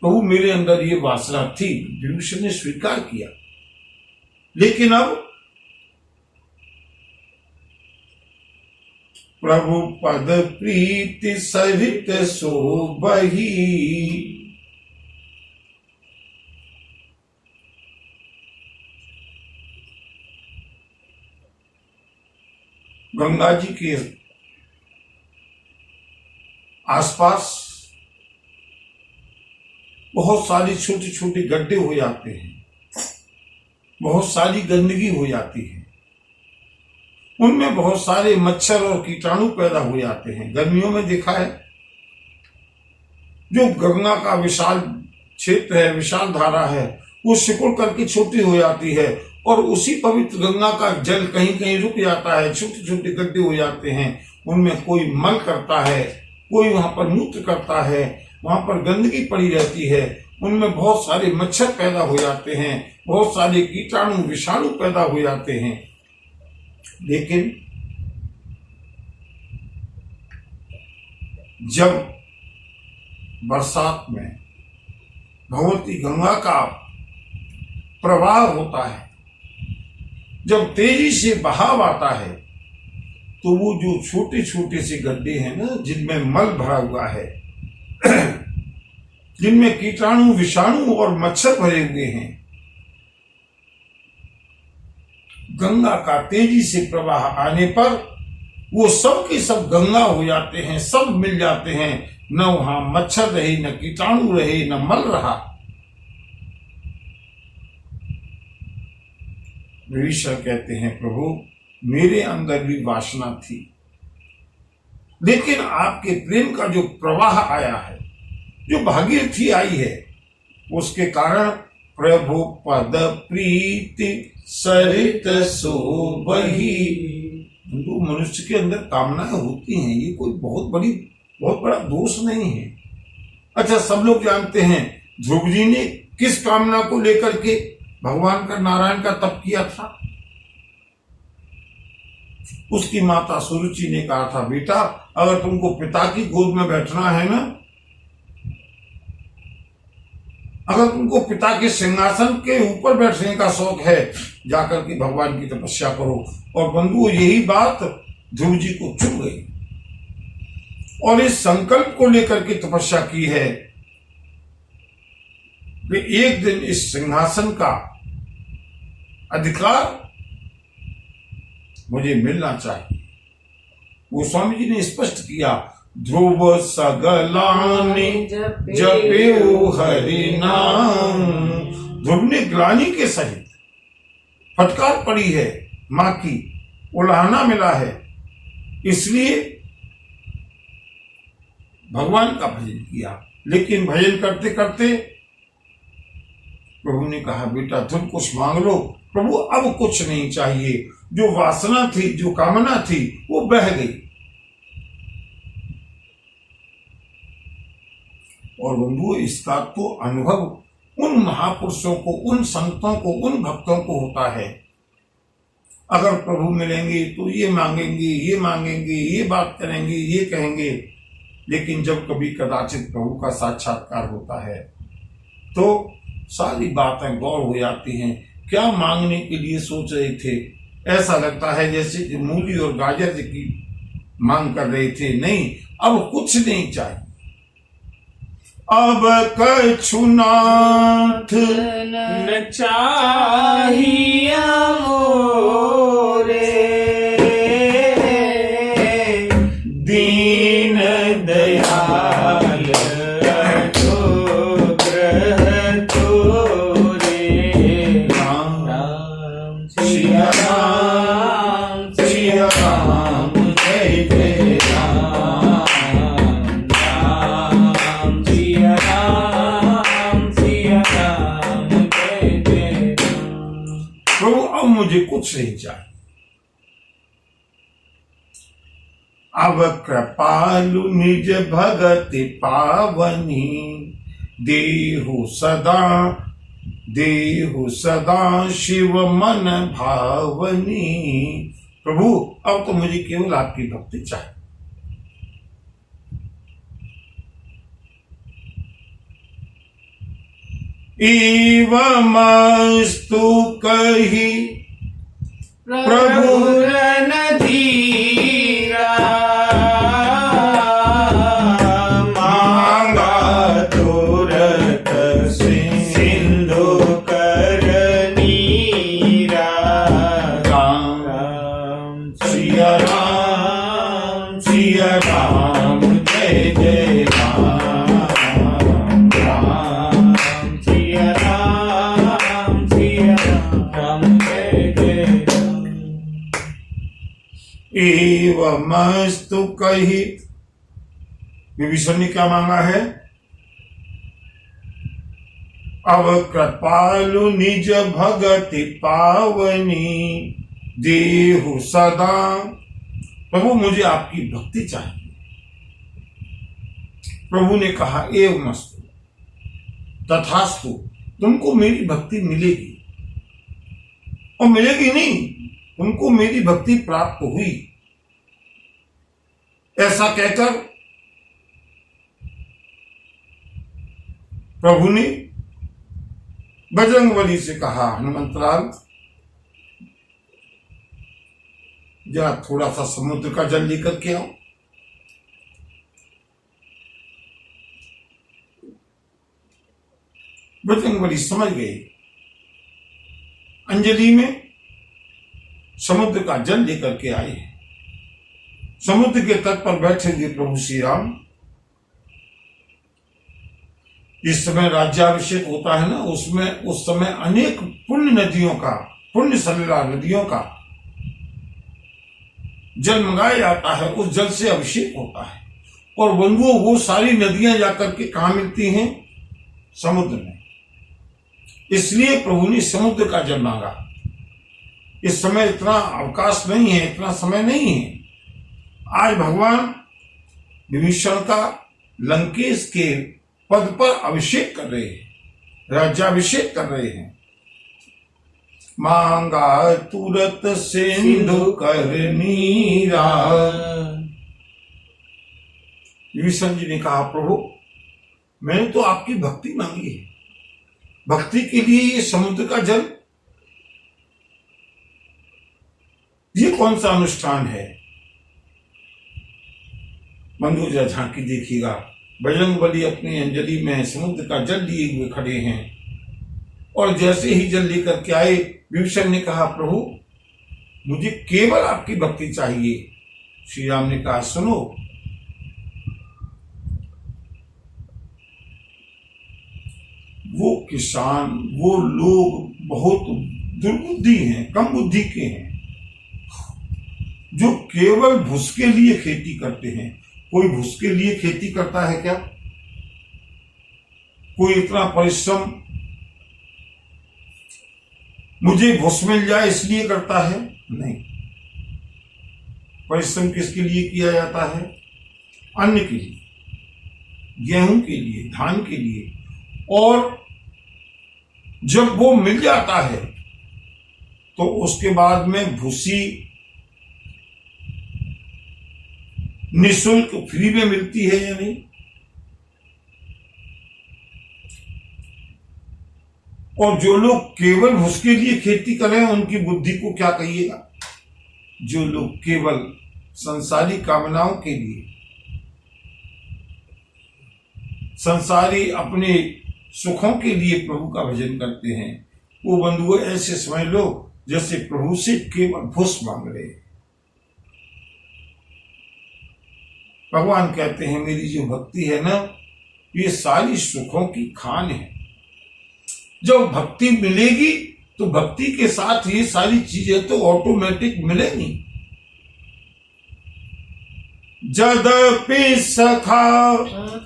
प्रभु, मेरे अंदर ये वासना थी, विभीषण ने स्वीकार किया। लेकिन अब प्रभु पद प्रीति सहित सोबही, गंगा जी के आसपास बहुत सारी छोटी छोटी गड्ढे हो जाते हैं, बहुत सारी गंदगी हो जाती है, उनमें बहुत सारे मच्छर और कीटाणु पैदा हो जाते हैं। गर्मियों में देखा है, जो गंगा का विशाल क्षेत्र है, विशाल धारा है, वो सिकुड़ करके छोटी हो जाती है और उसी पवित्र गंगा का जल कहीं कहीं रुक जाता है, छोटे छोटे गड्ढे हो जाते हैं, उनमें कोई मल करता है, कोई वहां पर मूत्र करता है, वहां पर गंदगी पड़ी रहती है, उनमें बहुत सारे मच्छर पैदा हो जाते हैं, बहुत सारे कीटाणु विषाणु पैदा हो जाते हैं। लेकिन जब बरसात में भगवती गंगा का प्रवाह होता है, जब तेजी से बहाव आता है, तो वो जो छोटे छोटे से गड्ढे हैं ना, जिनमें मल भरा हुआ है, जिनमें कीटाणु विषाणु और मच्छर भरे हुए हैं, गंगा का तेजी से प्रवाह आने पर वो सब के सब गंगा हो जाते हैं, सब मिल जाते हैं। न वहां मच्छर रहे, न कीटाणु रहे, न मल रहा। विभीषण कहते हैं, प्रभु मेरे अंदर भी वासना थी, लेकिन आपके प्रेम का जो प्रवाह आया है, जो भागीरथी आई है, उसके कारण प्रभु पद प्रीति सरित सोबही। तो मनुष्य के अंदर कामनाएं होती हैं, ये कोई बहुत बड़ा दोष नहीं है। अच्छा, सब लोग जानते हैं ध्रुव जी ने किस कामना को लेकर के भगवान का नारायण का तप किया था। उसकी माता सुरुचि ने कहा था, बेटा अगर तुमको पिता की गोद में बैठना है ना, अगर तुमको पिता के सिंहासन के ऊपर बैठने का शौक है, जाकर के भगवान की तपस्या करो। और बंधु, यही बात ध्रुव जी को चुभ गई और इस संकल्प को लेकर के तपस्या की है कि एक दिन इस सिंहासन का अधिकार मुझे मिलना चाहिए। गोस्वामी जी ने स्पष्ट किया, ध्रुव सगलाने जपेऊ हरि नाम। ध्रुव ने ग्लानि के सहित, फटकार पड़ी है मां की, उल्हाना मिला है, इसलिए भगवान का भजन किया। लेकिन भजन करते करते प्रभु ने कहा, बेटा तुम कुछ मांग लो। प्रभु अब कुछ नहीं चाहिए, जो वासना थी, जो कामना थी, वो बह गई। और बंधु, इसका तो अनुभव उन महापुरुषों को, उन संतों को, उन भक्तों को होता है। अगर प्रभु मिलेंगे तो ये मांगेंगे, ये मांगेंगे, ये बात करेंगे, ये कहेंगे, लेकिन जब कभी कदाचित प्रभु का साक्षात्कार होता है तो सारी बातें गौर हो जाती हैं। क्या मांगने के लिए सोच रहे थे, ऐसा लगता है जैसे मूली और गाजर की मांग कर रहे थे। नहीं, अब कुछ नहीं चाहिए। अब कछु नाथ
न चाहिए मोरे, दीन दयाल अनुग्रह तोरे। राम सिया राम, सिया राम, जय जय राम। राम सिया राम, सिया राम, जय जय राम।
प्रभु अब मुझे कुछ नहीं चाहिए। अब कृपालु निज भगति पावनी, देहु सदा शिव मन भावनी। प्रभु अब तो मुझे केवल आपकी भक्ति चाहिए। एवमस्तु कही प्रभु
रन धीरा, मांगा तुरत सिंधु कर नीरा।
राम
राम
सिया राम, एवमस्तु कही। विभीषण ने क्या मांगा है? अब कृपालु निज भगति पावनी देहु सदा। प्रभु मुझे आपकी भक्ति चाहिए। प्रभु ने कहा एवमस्तु, तथास्तु, तुमको मेरी भक्ति मिलेगी। और मिलेगी नहीं, तुमको मेरी भक्ति प्राप्त हुई। ऐसा कहकर प्रभु ने बजरंगबली से कहा, हनुमंतलाल जा थोड़ा सा समुद्र का जल लेकर के आओ। बजरंगबली समझ गए, अंजलि में समुद्र का जल लेकर के आए। समुद्र के तट पर बैठे हुए प्रभु श्री राम, इस समय राज्याभिषेक होता है ना, उसमें उस समय अनेक पुण्य नदियों का, पुण्य सलिला नदियों का जल मंगाया जाता है। उस जल से अभिषेक होता है। और बंधुओं, वो सारी नदियां जाकर के कहां मिलती हैं? समुद्र में। इसलिए प्रभु ने समुद्र का जल मांगा। इस समय इतना अवकाश नहीं है, इतना समय नहीं है। आज भगवान विभीषण का लंकेश के पद पर अभिषेक कर रहे हैं, राज्याभिषेक कर रहे हैं। मांगा तुरत सिंधु कर नीरा। विभीषण जी ने कहा, प्रभु मैंने तो आपकी भक्ति मांगी है। भक्ति के लिए ये समुद्र का जल, ये कौन सा अनुष्ठान है? बंधु जरा झांकी देखिएगा, बजरंगबली अपनी अंजलि में समुद्र का जल लिए हुए खड़े हैं। और जैसे ही जल लेकर के आए, विभीषण ने कहा, प्रभु मुझे केवल आपकी भक्ति चाहिए। श्री राम ने कहा, सुनो, वो किसान, वो लोग बहुत दुर्बुद्धि हैं, कम बुद्धि के हैं, जो केवल भूस के लिए खेती करते हैं। कोई भूस के लिए खेती करता है क्या? कोई इतना परिश्रम मुझे भूस मिल जाए इसलिए करता है? नहीं। परिश्रम किसके लिए किया जाता है? अन्न के लिए, गेहूं के लिए, धान के लिए। और जब वो मिल जाता है तो उसके बाद में भूसी निःशुल्क फ्री में मिलती है या नहीं? और जो लोग केवल भूस के लिए खेती करें, उनकी बुद्धि को क्या कहिएगा? जो लोग केवल संसारी कामनाओं के लिए, संसारी अपने सुखों के लिए प्रभु का भजन करते हैं, वो बंधुओं ऐसे समझ लो जैसे प्रभु से केवल भूस मांग रहे। भगवान कहते हैं, मेरी जो भक्ति है ना, ये सारी सुखों की खान है। जब भक्ति मिलेगी तो भक्ति के साथ ये सारी चीजें तो ऑटोमेटिक मिलेंगी। जदपि सखा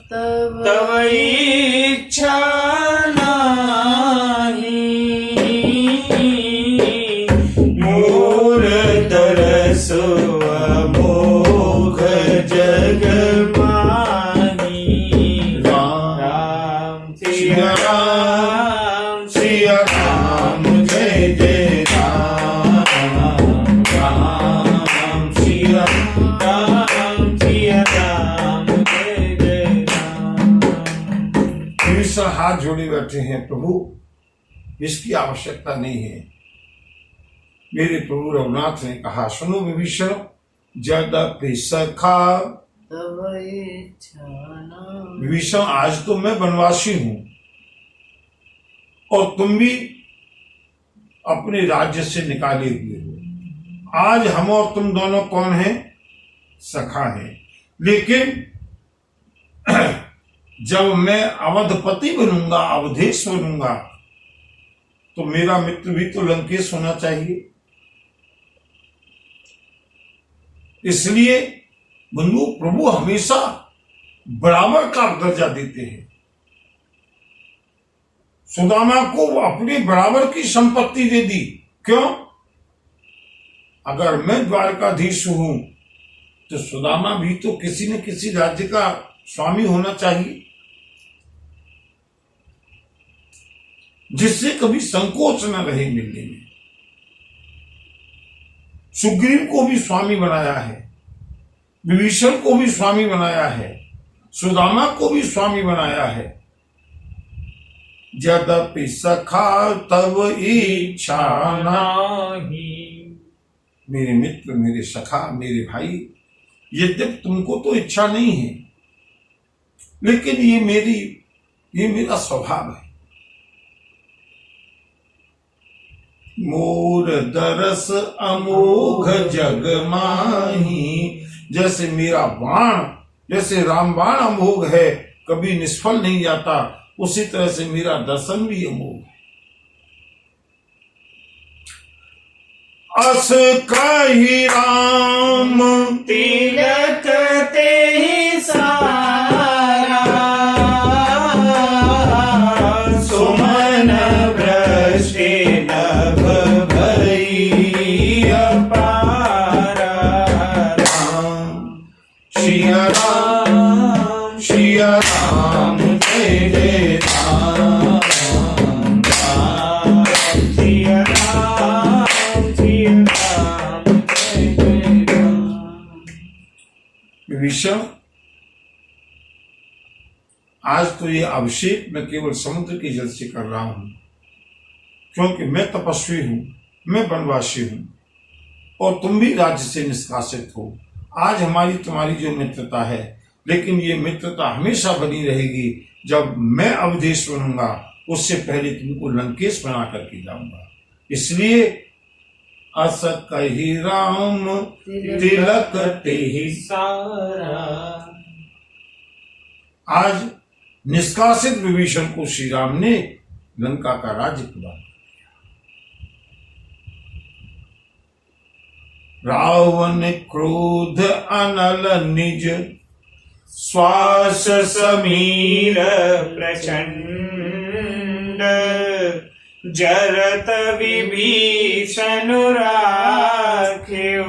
तव इच्छा नाही, मोर तरस अमोघ जग माही। राम सिया राम, सिया राम, जय जय राम। राम सिया राम, सिया राम, जय जय राम।
विभीषण हाथ जोड़े बैठे हैं, प्रभु इसकी आवश्यकता नहीं है। मेरे प्रभु रघुनाथ ने कहा, सुनो विभीषण, जदपि सखा
तव इच्छा नाही।
विभीषण, आज तो मैं वनवासी हूं और तुम भी अपने राज्य से निकाले हुए हो। आज हम और तुम दोनों कौन हैं? सखा हैं। लेकिन जब मैं अवधपति बनूंगा, अवधेश बनूंगा, तो मेरा मित्र भी तो लंकेश होना चाहिए। इसलिए बंधु प्रभु हमेशा बराबर का दर्जा देते हैं। सुदामा को वो अपने बराबर की संपत्ति दे दी। क्यों? अगर मैं द्वारकाधीश हूं तो सुदामा भी तो किसी न किसी राज्य का स्वामी होना चाहिए, जिससे कभी संकोच न रहे मिलने में। सुग्रीव को भी स्वामी बनाया है, विभीषण को भी स्वामी बनाया है, सुदामा को भी स्वामी बनाया है। यद्यपि सखा तब इच्छा
नाही।
मेरे मित्र, मेरे सखा, मेरे भाई, यद्यपि तुमको तो इच्छा नहीं है, लेकिन ये मेरा स्वभाव है। मोर दरस अमोघ जग माही। जैसे मेरा बाण, जैसे रामबाण अमोघ है, कभी निष्फल नहीं जाता, उसी तरह से मेरा दर्शन भी अमोघ है। अस कहि राम
तिलक ते सारा, सुमन भ्रष्टे नभ भई अपारा।
श्रिया राम, श्रिया राम, जय जय राम।
सिया राम, सिया राम, जय जय राम।
विभीषण, आज तो ये अभिषेक मैं केवल समुद्र के जल से कर रहा हूं, क्योंकि मैं तपस्वी हूं, मैं वनवासी हूं, और तुम भी राज्य से निष्कासित हो। आज हमारी तुम्हारी जो मित्रता है, लेकिन ये मित्रता हमेशा बनी रहेगी। जब मैं अवधेश बनूंगा, उससे पहले तुमको लंकेश बना करके जाऊंगा। इसलिए अस कहि राम तिलक ते
सारा।
आज निष्कासित विभीषण को श्री राम ने लंका का राज्य प्रदान किया। रावण क्रोध अनल निज
श्वास समीर प्रचंड, जरत विभीषण राख्यो,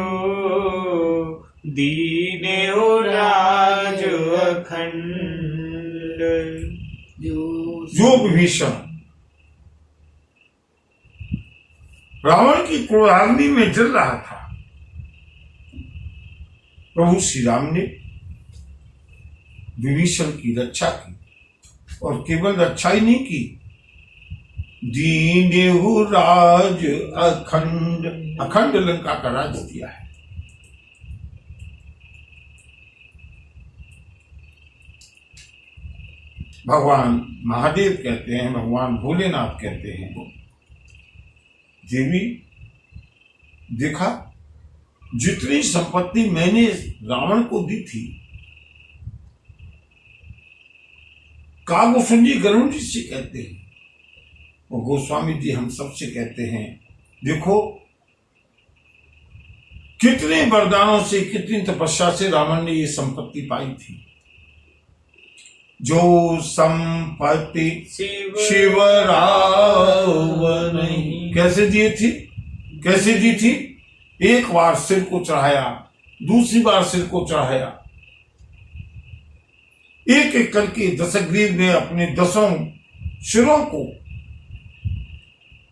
दीनेहु राज अखंड।
जो विभीषण रावण की क्रोधाग्नि में जल रहा था, प्रभु श्री राम ने विभीषण की रक्षा की, और केवल रक्षा ही नहीं की, दीनेहु राज अखंड, अखंड लंका का राज दिया है। भगवान महादेव कहते हैं, भगवान भोलेनाथ कहते हैं, देवी देखा, जितनी संपत्ति मैंने रावण को दी थी, कागभूषण जी गरुड़ जी से कहते हैं, और गोस्वामी जी हम सबसे कहते हैं, देखो कितने वरदानों से, कितनी तपस्या से रावण ने ये संपत्ति पाई थी। जो संपत्ति शिव रावण कैसे दिए थी, कैसे दी थी? एक बार सिर को चढ़ाया, दूसरी बार सिर को चढ़ाया, एक एक करके दशग्रीव ने अपने 10 सिरों को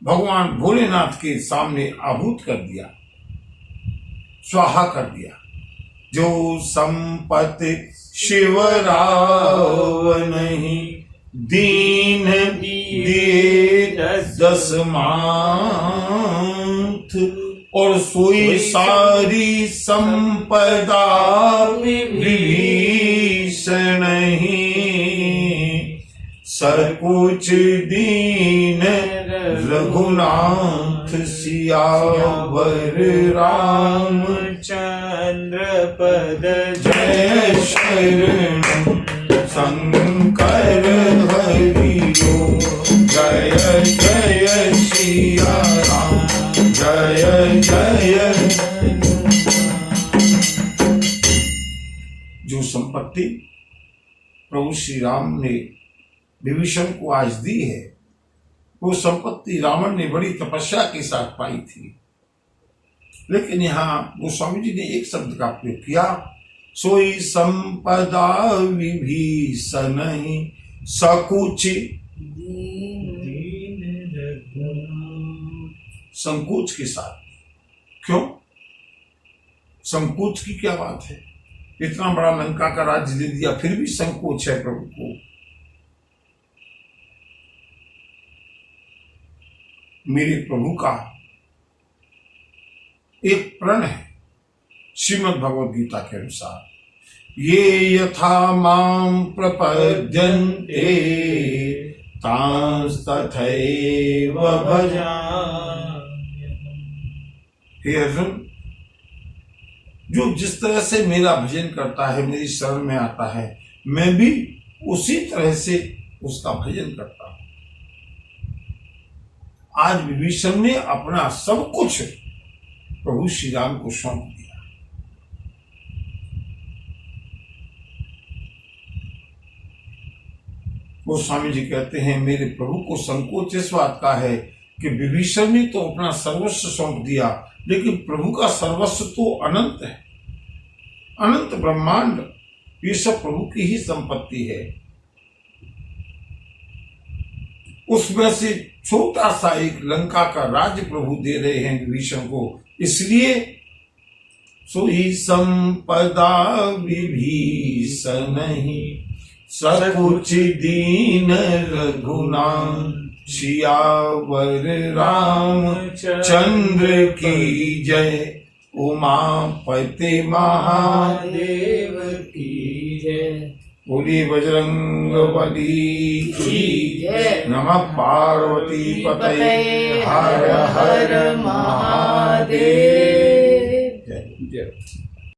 भगवान भोलेनाथ के सामने आहूत कर दिया, स्वाहा कर दिया। जो संपत्ति शिव रावण दीन दिए 10 माथ, और सोई सारी संपदा विभीषण सकुच दीन रघुनाथ सियावर रामचंद्र पद जय शरण शंकर हरिओ जय जय सिया राम जय जय संपत्ति प्रभु श्री राम ने विभीषण को आज दी है, वो संपत्ति रावण ने बड़ी तपस्या के साथ पाई थी। लेकिन यहाँ गोस्वामी जी ने एक शब्द का प्रयोग किया, सोई संपदा विभीषण सकुच, संकोच के साथ। क्यों संकोच की क्या बात है? इतना बड़ा लंका का राज्य दे दिया, फिर भी संकोच है प्रभु को। मेरे प्रभु का एक प्रण है श्रीमद् भगवद गीता के अनुसार, ये यथा मां प्रपद्यन्ते तांस तथैव भजाम्यहम्। हे अर्जुन, जो जिस तरह से मेरा भजन करता है, मेरी शरण में आता है, मैं भी उसी तरह से उसका भजन करता हूं। आज विभीषण ने अपना सब कुछ प्रभु श्री राम को सौंप दिया। गोस्वामी जी कहते हैं, मेरे प्रभु को संकोच इस बात का है कि विभीषण ने तो अपना सर्वस्व सौंप दिया, लेकिन प्रभु का सर्वस्व तो अनंत है, अनंत ब्रह्मांड, ये सब प्रभु की ही संपत्ति है। उसमें से छोटा सा एक लंका का राज्य प्रभु दे रहे हैं विभीषण को, इसलिए सोई संपदा विभीषण सकुच दीन रघुनाथ, सियावर रामचंद्र की जय, उमापति महादेव की जय। बोली बजरंग बली की जय। नमः पार्वती पतये हर हर महादेव। जय।